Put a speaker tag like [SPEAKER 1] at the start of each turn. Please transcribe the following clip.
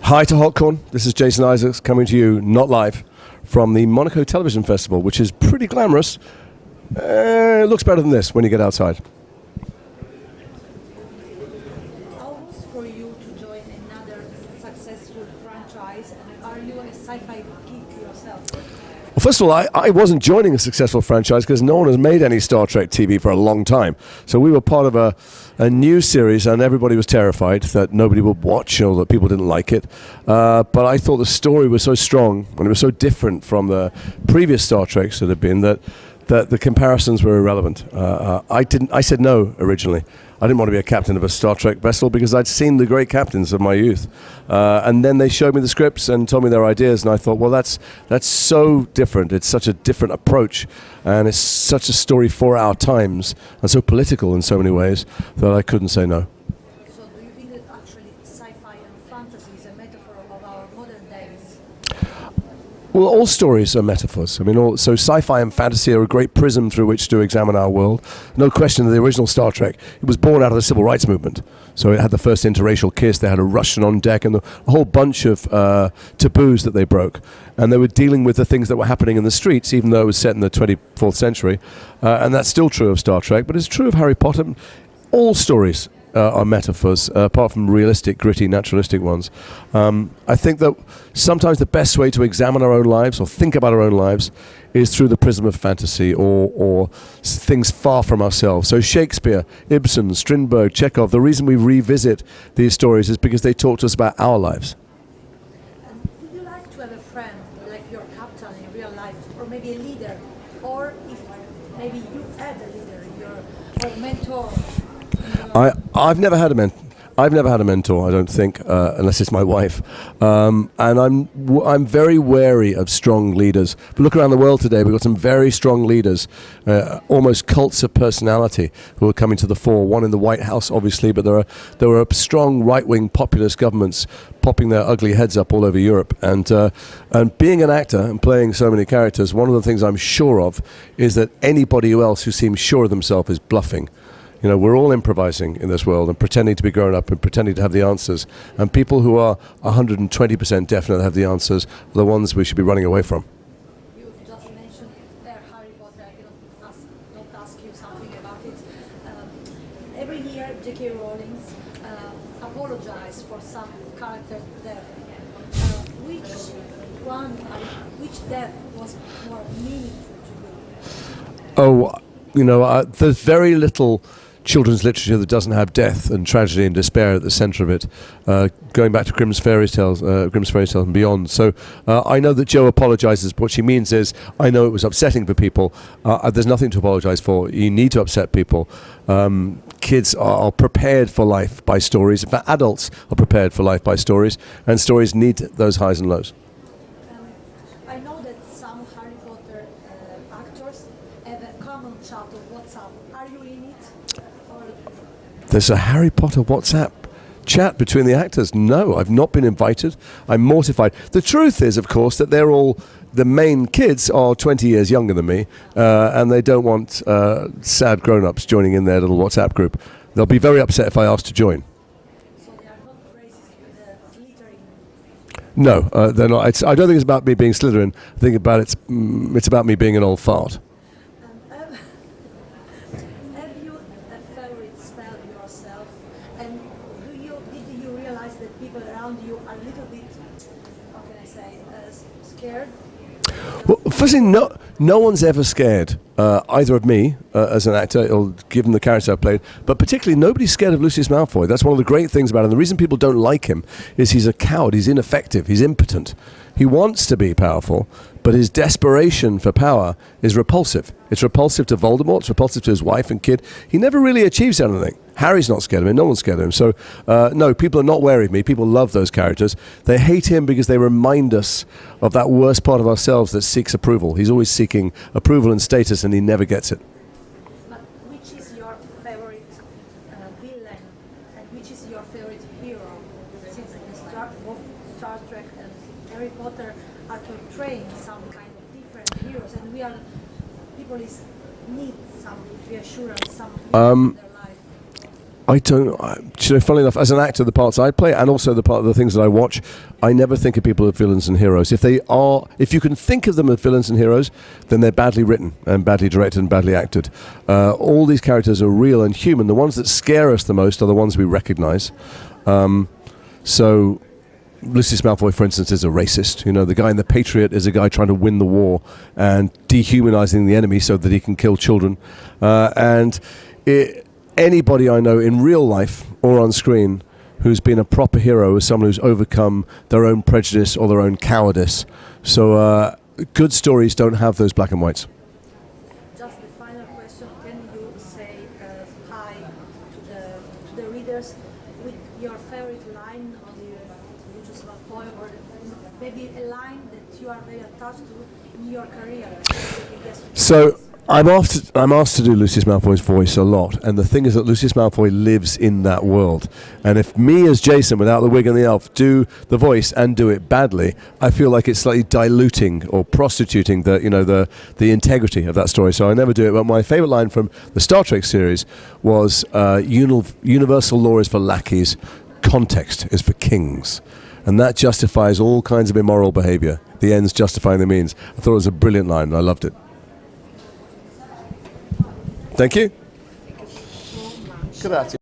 [SPEAKER 1] Hi to Hotcorn. This is Jason Isaacs coming to you, not live, from the Monaco Television Festival, which is pretty glamorous. It looks better than this when you get outside.
[SPEAKER 2] How was for you to join another successful franchise? Are you a sci-fi geek yourself?
[SPEAKER 1] Well, first of all, I wasn't joining a successful franchise because no one has made any Star Trek TV for a long time. So we were part of a new series, and everybody was terrified that nobody would watch or that people didn't like it. But I thought the story was so strong and it was so different from the previous Star Treks that had been that the comparisons were irrelevant. I said no originally. I didn't want to be a captain of a Star Trek vessel because I'd seen the great captains of my youth. And then they showed me the scripts and told me their ideas, and I thought, well, that's so different. It's such a different approach, and it's such a story for our times, and so political in so many ways that I couldn't say no.
[SPEAKER 2] So do you think that actually sci-fi and fantasy is a metaphor of our modern days?
[SPEAKER 1] Well, all stories are metaphors. I mean, so sci-fi and fantasy are a great prism through which to examine our world. No question that the original Star Trek, it was born out of the civil rights movement. So it had the first interracial kiss, they had a Russian on deck, and a whole bunch of taboos that they broke. And they were dealing with the things that were happening in the streets, even though it was set in the 24th century. And that's still true of Star Trek, but it's true of Harry Potter. All stories are metaphors, apart from realistic, gritty, naturalistic ones. I think that sometimes the best way to examine our own lives or think about our own lives is through the prism of fantasy or things far from ourselves. So Shakespeare, Ibsen, Strindberg, Chekhov, the reason we revisit these stories is because they talk to us about our lives.
[SPEAKER 2] And would you like to have a friend like your captain in real life, or maybe a leader, or if maybe you had a leader, or mentor?
[SPEAKER 1] I've never had a mentor, I don't think, unless it's my wife. And I'm very wary of strong leaders. If we look around the world today, we've got some very strong leaders, almost cults of personality, who are coming to the fore. One in the White House, obviously, but there are strong right-wing populist governments popping their ugly heads up all over Europe. And being an actor and playing so many characters, one of the things I'm sure of is that anybody else who seems sure of themselves is bluffing. You know, we're all improvising in this world and pretending to be grown up and pretending to have the answers. And people who are 120% definite have the answers are the ones we should be running away from.
[SPEAKER 2] You just mentioned there Harry Potter. I don't ask you something about it. Every year, J.K. Rowling apologizes for some character death. Which death was more meaningful to you?
[SPEAKER 1] Oh, you know, there's very little children's literature that doesn't have death and tragedy and despair at the centre of it, going back to Grimm's fairy tales and beyond. So I know that Jo apologises. What she means is, I know it was upsetting for people. There's nothing to apologise for. You need to upset people. Kids are prepared for life by stories. In fact, adults are prepared for life by stories, and stories need those highs and lows.
[SPEAKER 2] I know that some Harry Potter actors have a common chat on WhatsApp. Are you in it? Or
[SPEAKER 1] There's a Harry Potter WhatsApp chat between the actors. No, I've not been invited. I'm mortified. The truth is, of course, that the main kids are 20 years younger than me, and they don't want sad grown-ups joining in their little WhatsApp group. They'll be very upset if I ask to join.
[SPEAKER 2] so they are not racist with the Slytherin?
[SPEAKER 1] No, they're not. I don't think it's about me being Slytherin. I think it's about me being an old fart.
[SPEAKER 2] Have you a favorite spell yourself? And did you realize that people around you are a little bit, how can I say, scared?
[SPEAKER 1] Well, firstly, no one's ever scared, either of me as an actor or given the character I played, but particularly nobody's scared of Lucius Malfoy. That's one of the great things about him. The reason people don't like him is he's a coward, he's ineffective, he's impotent. He wants to be powerful, but his desperation for power is repulsive. It's repulsive to Voldemort, it's repulsive to his wife and kid. He never really achieves anything. Harry's not scared of him, no one's scared of him. So, no, people are not wary of me. People love those characters. They hate him because they remind us of that worst part of ourselves that seeks approval. He's always seeking approval and status, and he never gets it.
[SPEAKER 2] But which is your favorite villain, and which is your favorite hero? Since both Star Trek and Harry Potter are portraying some kind of different heroes, and people need some reassurance, some heroes in their life.
[SPEAKER 1] I don't. Funnily enough, as an actor, the parts I play and also the things that I watch, I never think of people as villains and heroes. If you can think of them as villains and heroes, then they're badly written and badly directed and badly acted. All these characters are real and human. The ones that scare us the most are the ones we recognise. So, Lucius Malfoy, for instance, is a racist. The guy in The Patriot is a guy trying to win the war and dehumanizing the enemy so that he can kill children. Anybody I know in real life or on screen who's been a proper hero is someone who's overcome their own prejudice or their own cowardice. So good stories don't have those black and whites.
[SPEAKER 2] Just the final question, can you say hi to the readers with your favorite line of the Lucius Malfoy, or maybe a line that you are very attached to in your career?
[SPEAKER 1] So I'm asked to do Lucius Malfoy's voice a lot, and the thing is that Lucius Malfoy lives in that world. And if me as Jason, without the wig and the elf, do the voice and do it badly, I feel like it's slightly diluting or prostituting the integrity of that story. So I never do it. But my favourite line from the Star Trek series was universal law is for lackeys, context is for kings. And that justifies all kinds of immoral behaviour. The ends justifying the means. I thought it was a brilliant line, and I loved it. Thank you.
[SPEAKER 2] Thank you so much.
[SPEAKER 1] Grazie.